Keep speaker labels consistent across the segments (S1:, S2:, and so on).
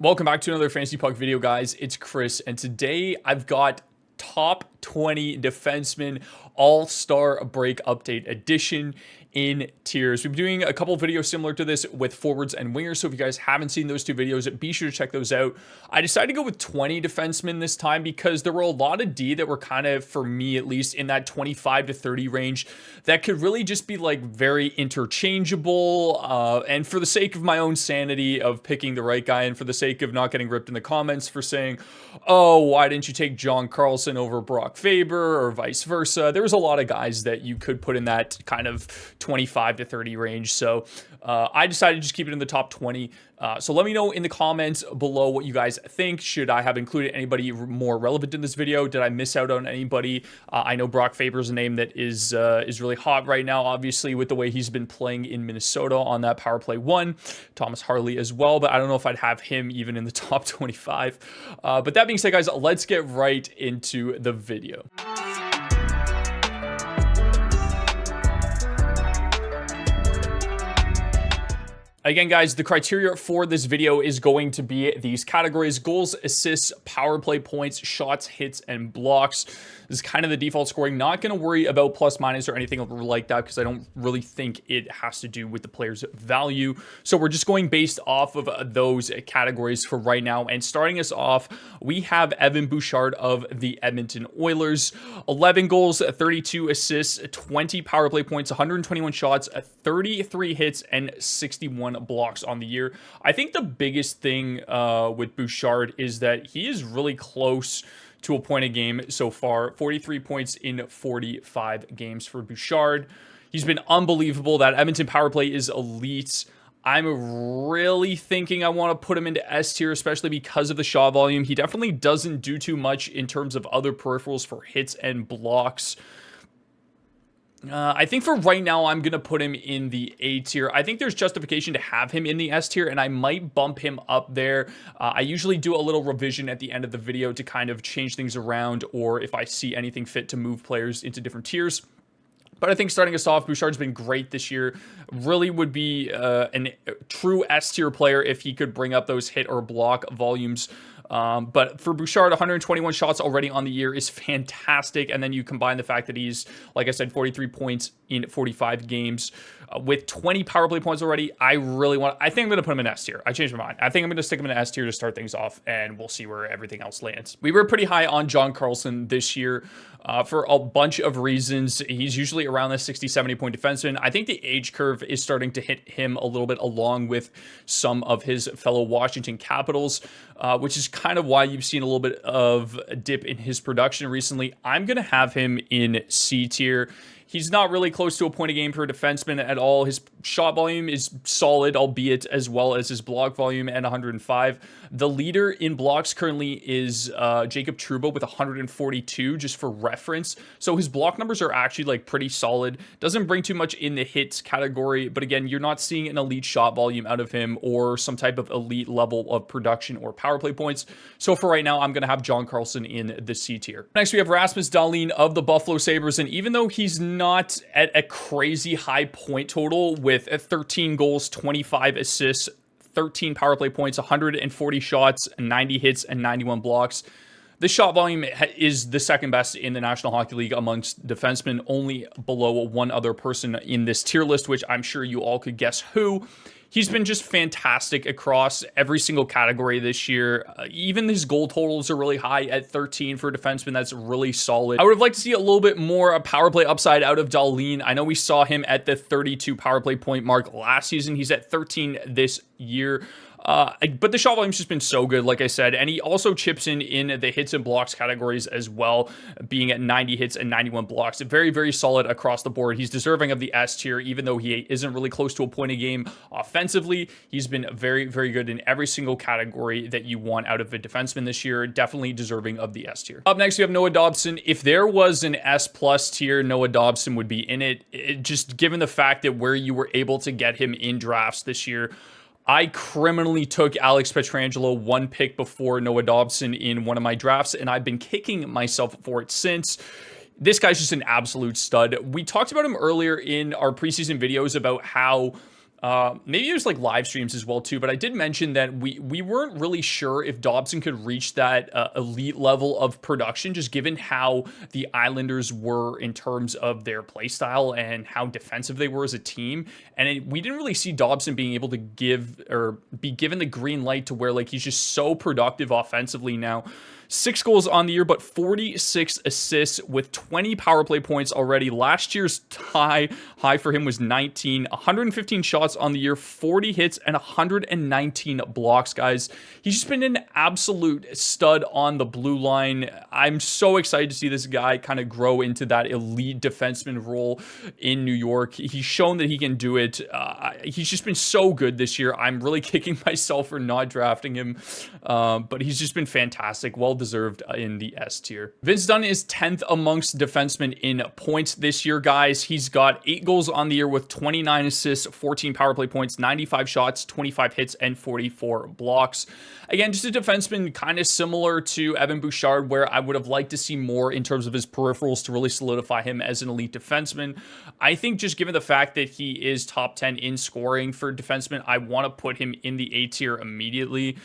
S1: Welcome back to another Fantasy Puck video, guys. It's Chris, and today I've got top 20 defensemen all-star break update edition in tiers. We've been doing a couple of videos similar to this with forwards and wingers, so if you guys haven't seen those two videos, be sure to check those out. I decided to go with 20 defensemen this time because there were a lot of D that were kind of, for me at least, in that 25 to 30 range that could really just be like very interchangeable, and for the sake of my own sanity of picking the right guy, and for the sake of not getting ripped in the comments for saying, oh, why didn't you take John Carlson over Brock Faber or vice versa, there was a lot of guys that you could put in that kind of 25 to 30 range. So I decided to just keep it in the top 20. So let me know in the comments below what you guys think. Should I have included anybody more relevant in this video? Did I miss out on anybody? I know Brock Faber's a name that is really hot right now, obviously, with the way he's been playing in Minnesota on that power play one. Thomas Harley as well, but I don't know if I'd have him even in the top 25. But that being said, guys, let's get right into the video. Again, guys, the criteria for this video is going to be these categories: goals, assists, power play points, shots, hits, and blocks. This is kind of the default scoring. Not going to worry about plus minus or anything like that because I don't really think it has to do with the player's value. So we're just going based off of those categories for right now. And starting us off, we have Evan Bouchard of the Edmonton Oilers. 11 goals, 32 assists, 20 power play points, 121 shots, 33 hits, and 61 blocks on the year. I think the biggest thing with Bouchard is that he is really close to a point a game so far. 43 points in 45 games for Bouchard. He's been unbelievable. That Edmonton power play is elite. I'm really thinking I want to put him into S tier, especially because of the shot volume. He definitely doesn't do too much in terms of other peripherals for hits and blocks. I think for right now, I'm going to put him in the A tier. I think there's justification to have him in the S tier, and I might bump him up there. I usually do a little revision at the end of the video to kind of change things around, or if I see anything fit to move players into different tiers. But I think starting us off, Bouchard's been great this year. Really would be a true S tier player if he could bring up those hit or block volumes. But for Bouchard, 121 shots already on the year is fantastic. And then you combine the fact that he's, like I said, 43 points in 45 games with 20 power play points already. I think I'm going to put him in S tier. I changed my mind. I think I'm going to stick him in S tier to start things off, and we'll see where everything else lands. We were pretty high on John Carlson this year for a bunch of reasons. He's usually around the 60-70 point defenseman. I think the age curve is starting to hit him a little bit, along with some of his fellow Washington Capitals, which is kind of why you've seen a little bit of a dip in his production recently. I'm going to have him in C tier. He's not really close to a point a game per defenseman at all. His shot volume is solid, albeit as well as his block volume at 105. The leader in blocks currently is Jacob Trouba with 142, just for reference. So his block numbers are actually like pretty solid. Doesn't bring too much in the hits category, but again, you're not seeing an elite shot volume out of him or some type of elite level of production or power play points. So for right now, I'm going to have John Carlson in the C tier. Next, we have Rasmus Dahlin of the Buffalo Sabres, and even though he's not at a crazy high point total with 13 goals, 25 assists, 13 power play points, 140 shots, 90 hits, and 91 blocks, the shot volume is the second best in the National Hockey League amongst defensemen, only below one other person in this tier list, which I'm sure you all could guess who. He's been just fantastic across every single category this year. Even his goal totals are really high at 13 for a defenseman. That's really solid. I would have liked to see a little bit more power play upside out of Dahlin. I know we saw him at the 32 power play point mark last season. He's at 13 this year. But the shot volume's just been so good, like I said, and he also chips in the hits and blocks categories as well, being at 90 hits and 91 blocks. Very, very solid across the board. He's deserving of the S tier, even though he isn't really close to a point a game offensively. He's been very, very good in every single category that you want out of a defenseman this year. Definitely deserving of the S tier. Up next, we have Noah Dobson. If there was an S plus tier, Noah Dobson would be in it. Just given the fact that where you were able to get him in drafts this year, I criminally took Alex Pietrangelo one pick before Noah Dobson in one of my drafts, and I've been kicking myself for it since. This guy's just an absolute stud. We talked about him earlier in our preseason videos about how Maybe it was like live streams as well too, but I did mention that we weren't really sure if Dobson could reach that elite level of production, just given how the Islanders were in terms of their play style and how defensive they were as a team. And we didn't really see Dobson being able to give or be given the green light to where like he's just so productive offensively now. 6 goals on the year, but 46 assists with 20 power play points already. Last year's high for him was 19, 115 shots on the year, 40 hits, and 119 blocks, guys. He's just been an absolute stud on the blue line. I'm so excited to see this guy kind of grow into that elite defenseman role in New York. He's shown that he can do it. He's just been so good this year. I'm really kicking myself for not drafting him, but he's just been fantastic. Well deserved in the S tier. Vince Dunn is 10th amongst defensemen in points this year, guys. He's got 8 goals on the year with 29 assists, 14 power play points, 95 shots, 25 hits, and 44 blocks. Again, just a defenseman kind of similar to Evan Bouchard, where I would have liked to see more in terms of his peripherals to really solidify him as an elite defenseman. I think just given the fact that he is top 10 in scoring for defensemen, I want to put him in the A tier immediately.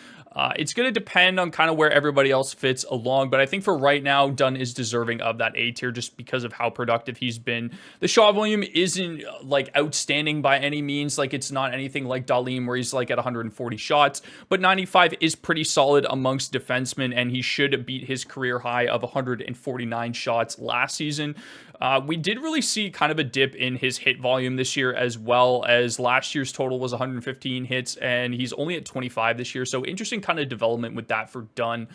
S1: It's going to depend on kind of where everybody else fits along, but I think for right now, Dunn is deserving of that A tier just because of how productive he's been. The shot volume isn't like outstanding by any means. Like it's not anything like Dahlin where he's like at 140 shots, but 95 is pretty solid amongst defensemen, and he should beat his career high of 149 shots last season. We did really see kind of a dip in his hit volume this year, as well as last year's total was 115 hits, and he's only at 25 this year. So interesting kind of development with that for Dunn.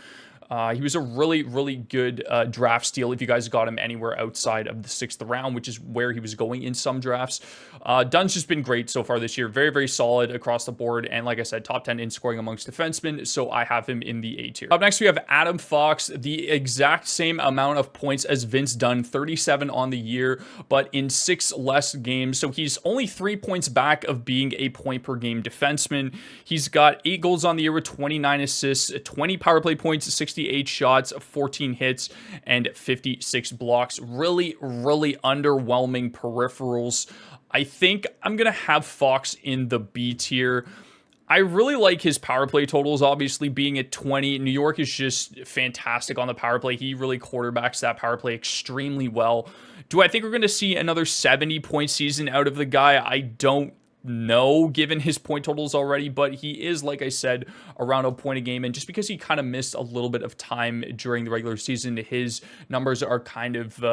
S1: He was a really, really good draft steal if you guys got him anywhere outside of the 6th round, which is where he was going in some drafts. Dunn's just been great so far this year. Very, very solid across the board. And like I said, top 10 in scoring amongst defensemen. So I have him in the A tier. Up next, we have Adam Fox, the exact same amount of points as Vince Dunn, 37 on the year, but in 6 less games. So he's only 3 points back of being a point per game defenseman. He's got 8 goals on the year with 29 assists, 20 power play points, 68 shots, 14 hits, and 56 blocks. Really, really underwhelming peripherals. I think I'm going to have Fox in the B tier. I really like his power play totals, obviously being at 20. New York is just fantastic on the power play. He really quarterbacks that power play extremely well. Do I think we're going to see another 70-point season out of the guy? I don't know, given his point totals already, but he is, like I said, around a point a game, and just because he kind of missed a little bit of time during the regular season, his numbers are kind of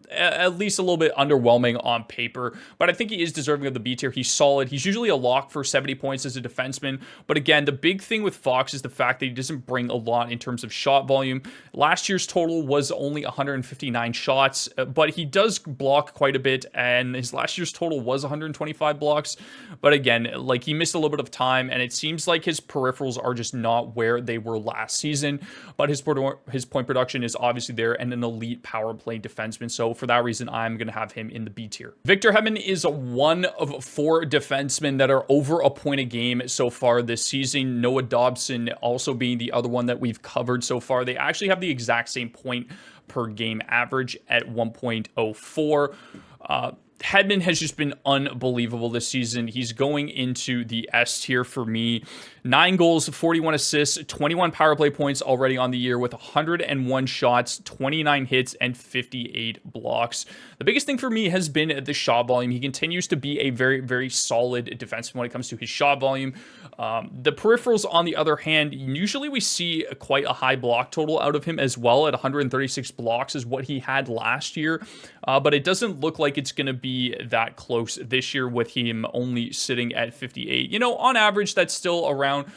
S1: at least a little bit underwhelming on paper, but I think he is deserving of the B tier. He's solid. He's usually a lock for 70 points as a defenseman, but again, the big thing with Fox is the fact that he doesn't bring a lot in terms of shot volume. Last year's total was only 159 shots, but he does block quite a bit, and his last year's total was 125 blocks. But again, like he missed a little bit of time, and it seems like his peripherals are just not where they were last season. But his point production is obviously there, and an elite power play defenseman. So for that reason, I'm going to have him in the B tier. Victor Hedman is one of 4 defensemen that are over a point a game so far this season. Noah Dobson also being the other one that we've covered so far. They actually have the exact same point per game average at 1.04. Hedman has just been unbelievable this season. He's going into the S tier for me. 9 goals, 41 assists, 21 power play points already on the year with 101 shots, 29 hits, and 58 blocks. The biggest thing for me has been the shot volume. He continues to be a very, very solid defenseman when it comes to his shot volume. The peripherals, on the other hand, usually we see quite a high block total out of him as well. At 136 blocks is what he had last year, but it doesn't look like it's going to be that close this year with him only sitting at 58. You know, on average, that's still around,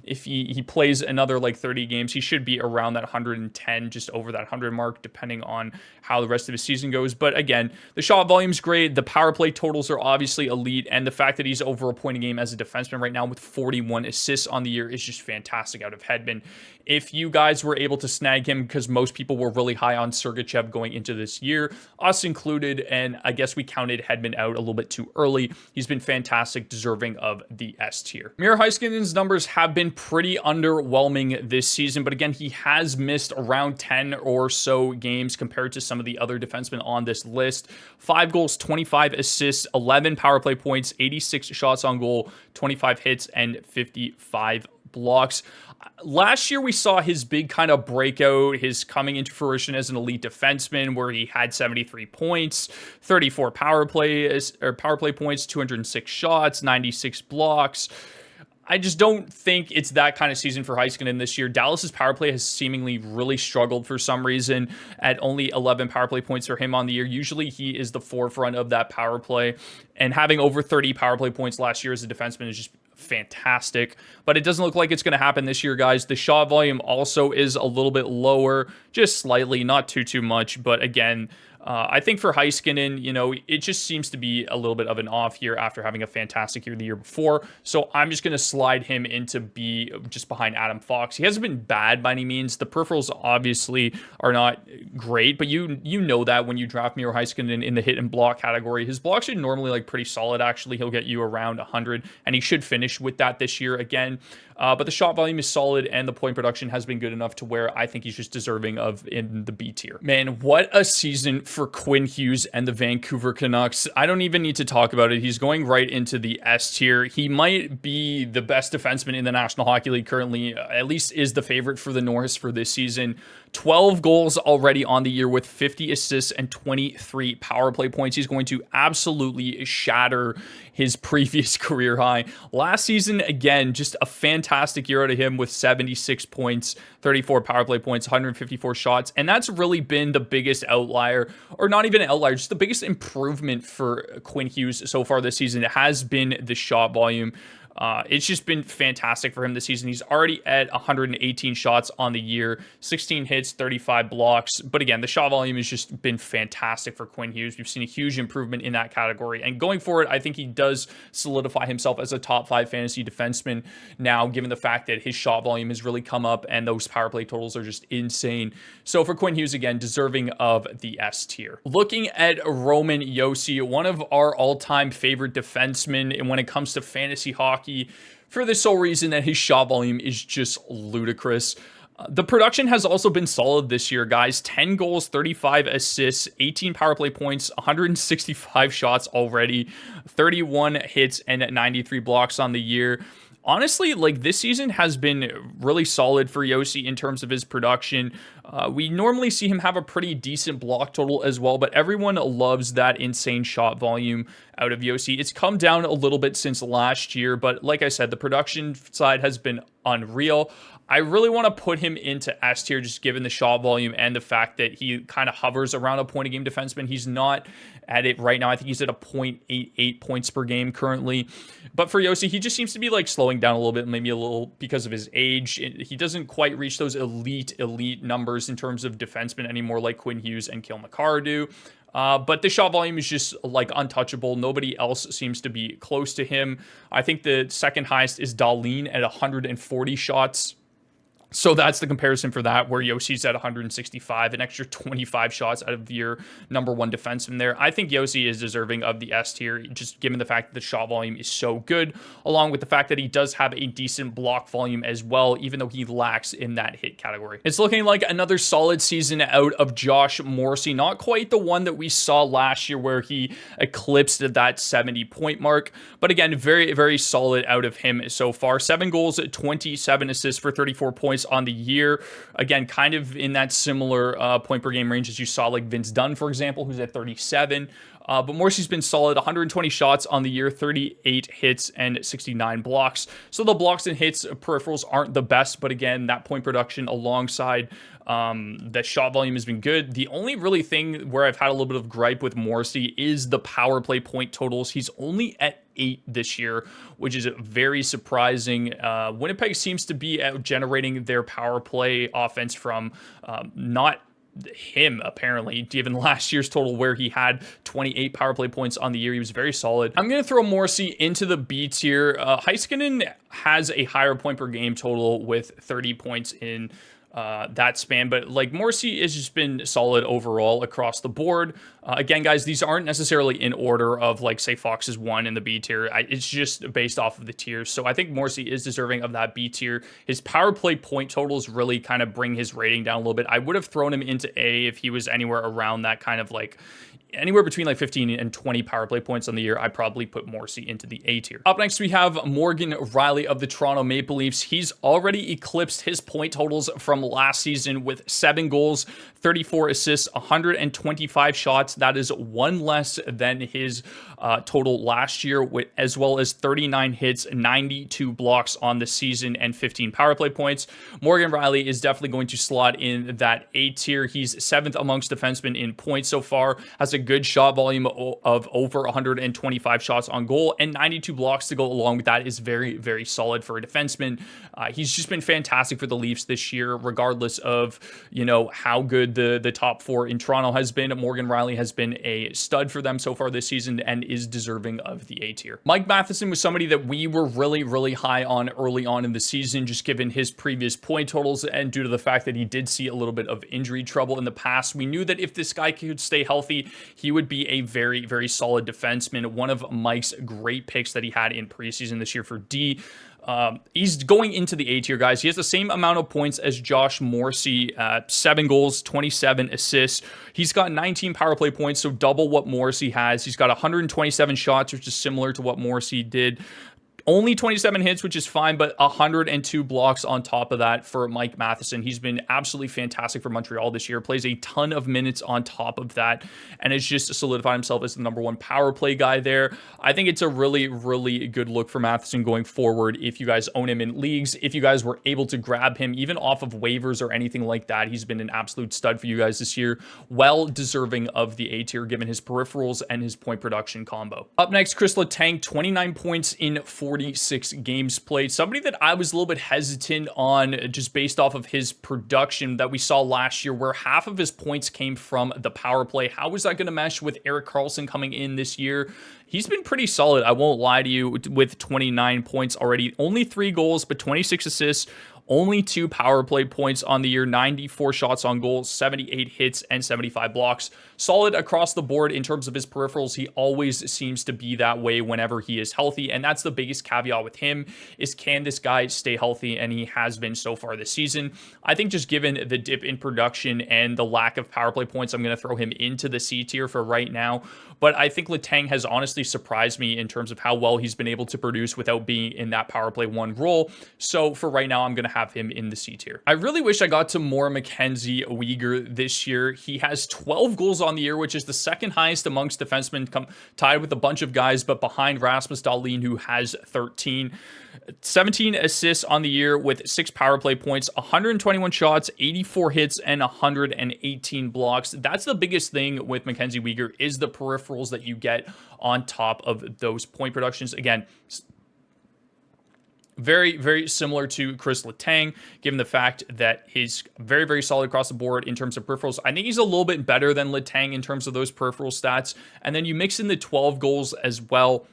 S1: if he plays another like 30 games, he should be around that 110, just over that 100 mark, depending on how the rest of his season goes. But again, the shot volume's great. The power play totals are obviously elite. And the fact that he's over a point a game as a defenseman right now with 41 assists on the year is just fantastic out of Hedman. If you guys were able to snag him, because most people were really high on Sergachev going into this year, us included, and I guess we counted Hedman out a little bit too early. He's been fantastic, deserving of the S tier. Miro Heiskanen's numbers have been pretty underwhelming this season, but again, he has missed around 10 or so games compared to some of the other defensemen on this list. 5 goals, 25 assists, 11 power play points, 86 shots on goal, 25 hits, and 55 blocks. Last year, we saw his big kind of breakout, his coming into fruition as an elite defenseman, where he had 73 points, 34 power play points, 206 shots, 96 blocks. I just don't think it's that kind of season for Heiskanen this year. Dallas's power play has seemingly really struggled for some reason at only 11 power play points for him on the year. Usually he is the forefront of that power play, and having over 30 power play points last year as a defenseman is just fantastic, but it doesn't look like it's going to happen this year, guys. The shot volume also is a little bit lower, just slightly, not too much, but again, I think for Heiskanen, you know, it just seems to be a little bit of an off year after having a fantastic year the year before. So I'm just going to slide him into B, just behind Adam Fox. He hasn't been bad by any means. The peripherals obviously are not great, but you know that when you draft Miro Heiskanen in the hit and block category. His blocks are normally like pretty solid. Actually, he'll get you around 100, and he should finish with that this year again. But the shot volume is solid, and the point production has been good enough to where I think he's just deserving of in the B tier. Man, what a season for Quinn Hughes and the Vancouver Canucks. I don't even need to talk about it. He's going right into the S tier. He might be the best defenseman in the National Hockey League currently, at least is the favorite for the Norris for this season. 12 goals already on the year with 50 assists and 23 power play points. He's going to absolutely shatter his previous career high. Last season, again, just a fantastic year out of him with 76 points, 34 power play points, 154 shots. And that's really been the biggest outlier, or not even an outlier, just the biggest improvement for Quinn Hughes so far this season. It has been the shot volume. It's just been fantastic for him this season. He's already at 118 shots on the year, 16 hits, 35 blocks. But again, the shot volume has just been fantastic for Quinn Hughes. We've seen a huge improvement in that category. And going forward, I think he does solidify himself as a top 5 fantasy defenseman now, given the fact that his shot volume has really come up and those power play totals are just insane. So for Quinn Hughes, again, deserving of the S tier. Looking at Roman Josi, one of our all-time favorite defensemen, and when it comes to fantasy hockey, for the sole reason that his shot volume is just ludicrous. The production has also been solid this year, guys. 10 goals, 35 assists, 18 power play points, 165 shots already, 31 hits, and 93 blocks on the year. Honestly, like, this season has been really solid for Josi in terms of his production. We normally see him have a pretty decent block total as well, but everyone loves that insane shot volume out of Josi. It's come down a little bit since last year, but like I said, the production side has been unreal. I really want to put him into S tier, just given the shot volume and the fact that he kind of hovers around a point a game defenseman. He's not at it right now. I think he's at a 0.88 points per game currently. But for Josi, he just seems to be like slowing down a little bit, maybe a little because of his age. He doesn't quite reach those elite numbers in terms of defensemen anymore, like Quinn Hughes and Cale Makar do. But the shot volume is just like untouchable. Nobody else seems to be close to him. I think the second highest is Dahlin at 140 shots. So that's the comparison for that, where Josi's at 165, an extra 25 shots out of your number one defenseman there. I think Josi is deserving of the S tier, just given the fact that the shot volume is so good, along with the fact that he does have a decent block volume as well, even though he lacks in that hit category. It's looking like another solid season out of Josh Morrissey. Not quite the one that we saw last year where he eclipsed that 70-point mark, but again, very, very solid out of him so far. 7 goals, 27 assists for 34 points on the year. Again, kind of in that similar point per game range as you saw like Vince Dunn, for example, who's at 37. But Morrissey's been solid, 120 shots on the year, 38 hits, and 69 blocks. So the blocks and hits peripherals aren't the best, but again, that point production alongside the shot volume has been good. The only really thing where I've had a little bit of gripe with Morrissey is the power play point totals. He's only at 8 this year, which is very surprising. Winnipeg seems to be out generating their power play offense from not him, apparently, given last year's total where he had 28 power play points on the year. He was very solid. I'm going to throw Morrissey into the B tier. Heiskanen has a higher point per game total with 30 points in that span. But like Morrissey has just been solid overall across the board. Again, guys, these aren't necessarily in order of like, say, Fox is 1 in the B tier. It's just based off of the tiers. So I think Morrissey is deserving of that B tier. His power play point totals really kind of bring his rating down a little bit. I would have thrown him into A if he was anywhere around that kind of like anywhere between like 15 and 20 power play points on the year. I probably put Morrissey into the A tier. Up next, we have Morgan Rielly of the Toronto Maple Leafs. He's already eclipsed his point totals from last season with 7 goals, 34 assists, 125 shots. That is 1 less than his total last year, as well as 39 hits, 92 blocks on the season, and 15 power play points. Morgan Rielly is definitely going to slot in that A tier. He's 7th amongst defensemen in points so far, has a good shot volume of over 125 shots on goal, and 92 blocks to go along with that is very, very solid for a defenseman. He's just been fantastic for the Leafs this year, regardless of, you know, how good the top 4 in Toronto has been. Morgan Rielly has been a stud for them so far this season and is deserving of the A tier. Mike Matheson was somebody that we were really, really high on early on in the season, just given his previous point totals and due to the fact that he did see a little bit of injury trouble in the past. We knew that if this guy could stay healthy, he would be a very, very solid defenseman. One of Mike's great picks that he had in preseason this year for D. He's going into the A tier, guys. He has the same amount of points as Josh Morrissey, 7 goals, 27 assists. He's got 19 power play points, so double what Morrissey has. He's got 127 shots, which is similar to what Morrissey did. Only 27 hits, which is fine, but 102 blocks on top of that for Mike Matheson. He's been absolutely fantastic for Montreal this year, plays a ton of minutes on top of that, and has just solidified himself as the #1 power play guy there. I think it's a really, really good look for Matheson going forward if you guys own him in leagues. If you guys were able to grab him even off of waivers or anything like that, he's been an absolute stud for you guys this year. Well deserving of the A tier given his peripherals and his point production combo. Up next, Kris Letang, 29 points in 46 games played. Somebody that I was a little bit hesitant on just based off of his production that we saw last year, where half of his points came from the power play. How was that going to mesh with Erik Karlsson coming in this year? He's been pretty solid, I won't lie to you, with 29 points already. Only 3 goals, but 26 assists. Only 2 power play points on the year, 94 shots on goal, 78 hits, and 75 blocks. Solid across the board in terms of his peripherals. He always seems to be that way whenever he is healthy, and that's the biggest caveat with him is, can this guy stay healthy? And he has been so far this season. I think just given the dip in production and the lack of power play points, I'm going to throw him into the C tier for right now. But I think Letang has honestly surprised me in terms of how well he's been able to produce without being in that power play 1 role. So for right now, I'm going to have him in the C tier. I really wish I got to more MacKenzie Weegar this year. He has 12 goals on the year, which is the 2nd highest amongst defensemen, tied with a bunch of guys, but behind Rasmus Dahlin, who has 13. 17 assists on the year with 6 power play points, 121 shots, 84 hits, and 118 blocks. That's the biggest thing with MacKenzie Weegar is the peripherals that you get on top of those point productions. Again, very, very similar to Kris Letang, given the fact that he's very, very solid across the board in terms of peripherals. I think he's a little bit better than Letang in terms of those peripheral stats. And then you mix in the 12 goals as well.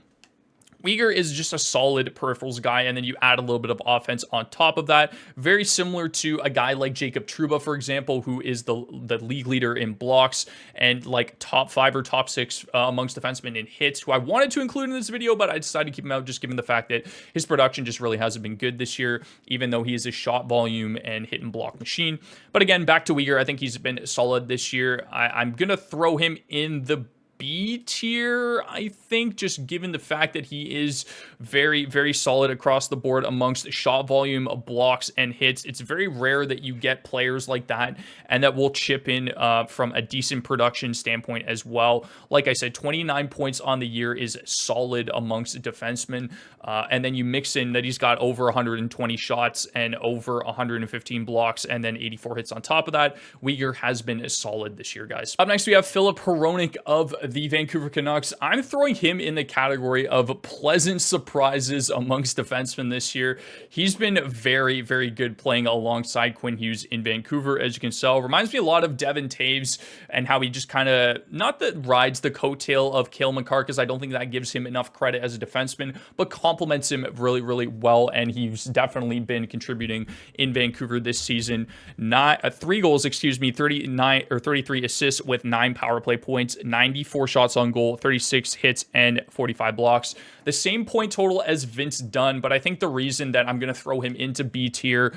S1: Weegar is just a solid peripherals guy, and then you add a little bit of offense on top of that. Very similar to a guy like Jacob Trouba, for example, who is the league leader in blocks and like top 5 or top 6 amongst defensemen in hits, who I wanted to include in this video, but I decided to keep him out just given the fact that his production just really hasn't been good this year, even though he is a shot volume and hit and block machine. But again, back to Weegar, I think he's been solid this year. I'm going to throw him in the B tier, I think, just given the fact that he is very, very solid across the board amongst shot volume, blocks, and hits. It's very rare that you get players like that and that will chip in from a decent production standpoint as well. Like I said, 29 points on the year is solid amongst defensemen. And then you mix in that he's got over 120 shots and over 115 blocks and then 84 hits on top of that. Weegar has been solid this year, guys. Up next, we have Filip Hronek of the Vancouver Canucks, I'm throwing him in the category of pleasant surprises amongst defensemen this year. He's been very, very good playing alongside Quinn Hughes in Vancouver, as you can tell. Reminds me a lot of Devin Taves and how he just kind of, not that rides the coattail of Cale Makar, because I don't think that gives him enough credit as a defenseman, but complements him really, really well, and he's definitely been contributing in Vancouver this season. 3 goals, 39 or 33 assists with 9 power play points, 94 shots on goal, 36 hits, and 45 blocks. The same point total as Vince Dunn, but I think the reason that I'm going to throw him into B tier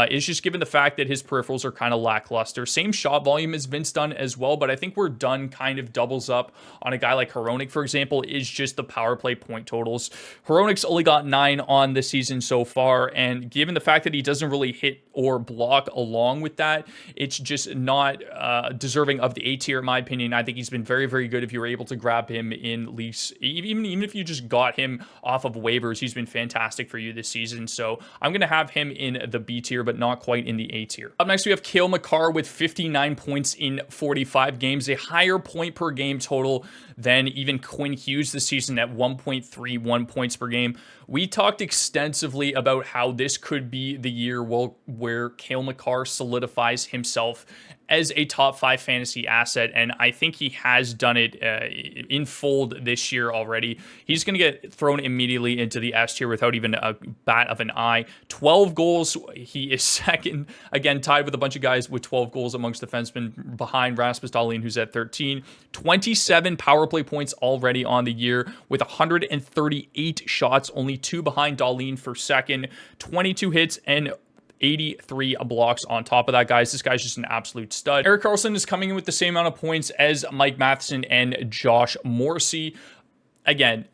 S1: is just given the fact that his peripherals are kind of lackluster. Same shot volume as Vince Dunn as well, but I think where Dunn kind of doubles up on a guy like Hronek, for example, is just the power play point totals. Hronek's only got 9 on the season so far, and given the fact that he doesn't really hit or block along with that, it's just not deserving of the A tier, in my opinion. I think he's been very, very good if you were able to grab him in leagues. Even if you just got him off of waivers, he's been fantastic for you this season. So I'm going to have him in the B tier, but not quite in the A tier. Up next, we have Cale Makar with 59 points in 45 games, a higher point per game total than even Quinn Hughes this season at 1.31 points per game. We talked extensively about how this could be the year where Cale Makar solidifies himself as a top 5 fantasy asset, and I think he has done it in fold this year already. He's going to get thrown immediately into the S tier without even a bat of an eye. 12 goals. He is second, again, tied with a bunch of guys with 12 goals amongst defensemen behind Rasmus Dahlin, who's at 13. 27 power play points already on the year with 138 shots, only 2 behind Dahlin for second. 22 hits and 83 blocks on top of that, guys. This guy's just an absolute stud. Erik Karlsson is coming in with the same amount of points as Mike Matheson and Josh Morrissey. Again,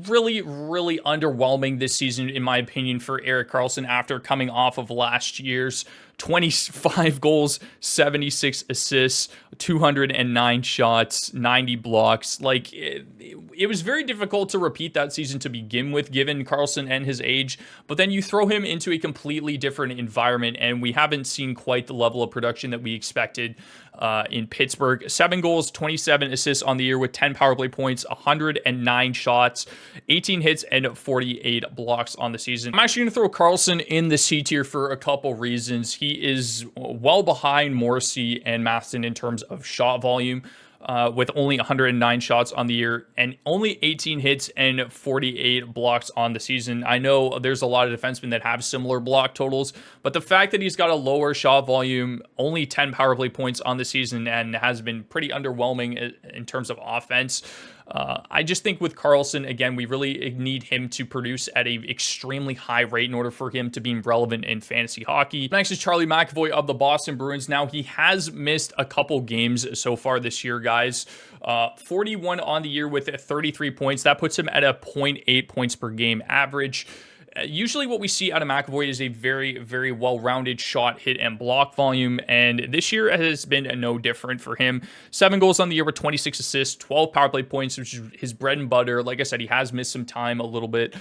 S1: really, really underwhelming this season, in my opinion, for Erik Karlsson after coming off of last year's 25 goals, 76 assists, 209 shots, 90 blocks. Like, it was very difficult to repeat that season to begin with, given Carlson and his age. But then you throw him into a completely different environment, and we haven't seen quite the level of production that we expected in Pittsburgh. 7 goals, 27 assists on the year with 10 power play points, 109 shots, 18 hits, and 48 blocks on the season. I'm actually going to throw Carlson in the C tier for a couple reasons. He is well behind Morrissey and Matheson in terms of shot volume, with only 109 shots on the year and only 18 hits and 48 blocks on the season. I know there's a lot of defensemen that have similar block totals, but the fact that he's got a lower shot volume, only 10 power play points on the season, and has been pretty underwhelming in terms of offense, I just think with Carlson, again, we really need him to produce at a extremely high rate in order for him to be relevant in fantasy hockey. Next is Charlie McAvoy of the Boston Bruins. Now, he has missed a couple games so far this year, guys. 41 on the year with 33 points. That puts him at a 0.8 points per game average. Usually what we see out of McAvoy is a very, very well-rounded shot, hit, and block volume, and this year has been no different for him. 7 goals on the year with 26 assists, 12 power play points, which is his bread and butter. Like I said, he has missed some time a little bit.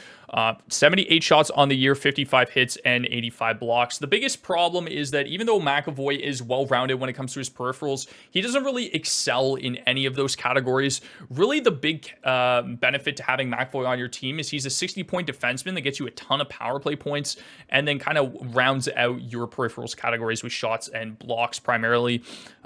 S1: 78 shots on the year, 55 hits, and 85 blocks. The biggest problem is that even though McAvoy is well-rounded when it comes to his peripherals, he doesn't really excel in any of those categories. Really, the big benefit to having McAvoy on your team is he's a 60-point defenseman that gets you a ton of power play points and then kind of rounds out your peripherals categories with shots and blocks primarily.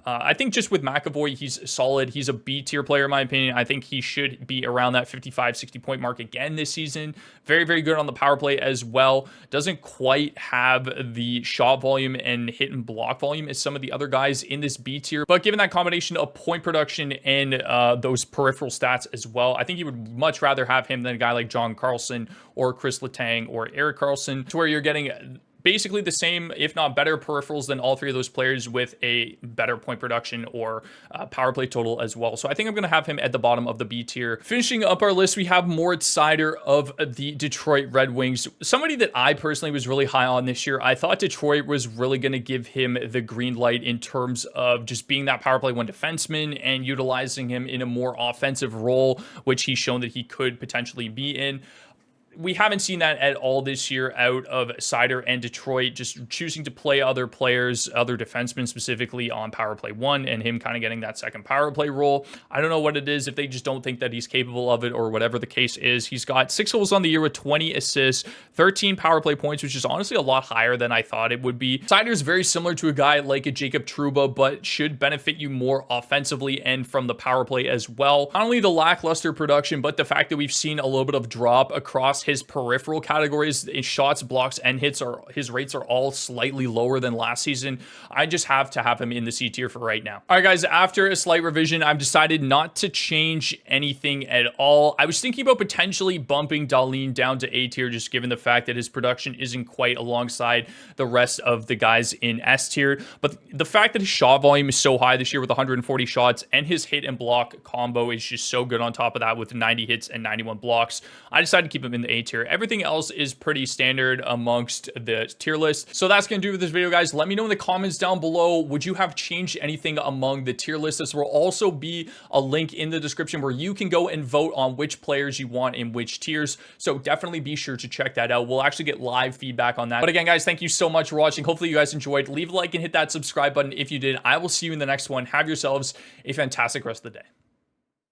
S1: I think just with McAvoy, he's solid. He's a B tier player, in my opinion. I think he should be around that 55, 60 point mark again this season. Very, very good on the power play as well. Doesn't quite have the shot volume and hit and block volume as some of the other guys in this B tier. But given that combination of point production and those peripheral stats as well, I think you would much rather have him than a guy like John Carlson or Kris Letang or Erik Karlsson, to where you're getting basically the same, if not better, peripherals than all 3 of those players with a better point production or power play total as well. So I think I'm going to have him at the bottom of the B tier. Finishing up our list, we have Moritz Seider of the Detroit Red Wings. Somebody that I personally was really high on this year. I thought Detroit was really going to give him the green light in terms of just being that power play 1 defenseman and utilizing him in a more offensive role, which he's shown that he could potentially be in. we haven't seen that at all this year out of Seider and Detroit, just choosing to play other players, other defensemen specifically on power play 1, and him kind of getting that second power play role. I don't know what it is, if they just don't think that he's capable of it or whatever the case is. He's got 6 goals on the year with 20 assists, 13 power play points, which is honestly a lot higher than I thought it would be. Seider is very similar to a guy like a Jacob Trouba, but should benefit you more offensively and from the power play as well. Not only the lackluster production, but the fact that we've seen a little bit of drop across his peripheral categories in shots, blocks, and hits. His rates are all slightly lower than last season. I just have to have him in the C tier for right now. All right, guys, after a slight revision, I've decided not to change anything at all. I was thinking about potentially bumping Dahlin down to A tier, just given the fact that his production isn't quite alongside the rest of the guys in S tier. But the fact that his shot volume is so high this year with 140 shots, and his hit and block combo is just so good on top of that with 90 hits and 91 blocks, I decided to keep him in the A tier. Everything else is pretty standard amongst the tier list. So that's going to do with this video, guys. Let me know in the comments down below, would you have changed anything among the tier list? This will also be a link in the description where you can go and vote on which players you want in which tiers. So definitely be sure to check that out. We'll actually get live feedback on that. But again, guys, thank you so much for watching. Hopefully you guys enjoyed. Leave a like and hit that subscribe button if you did. I will see you in the next one. Have yourselves a fantastic rest of the day.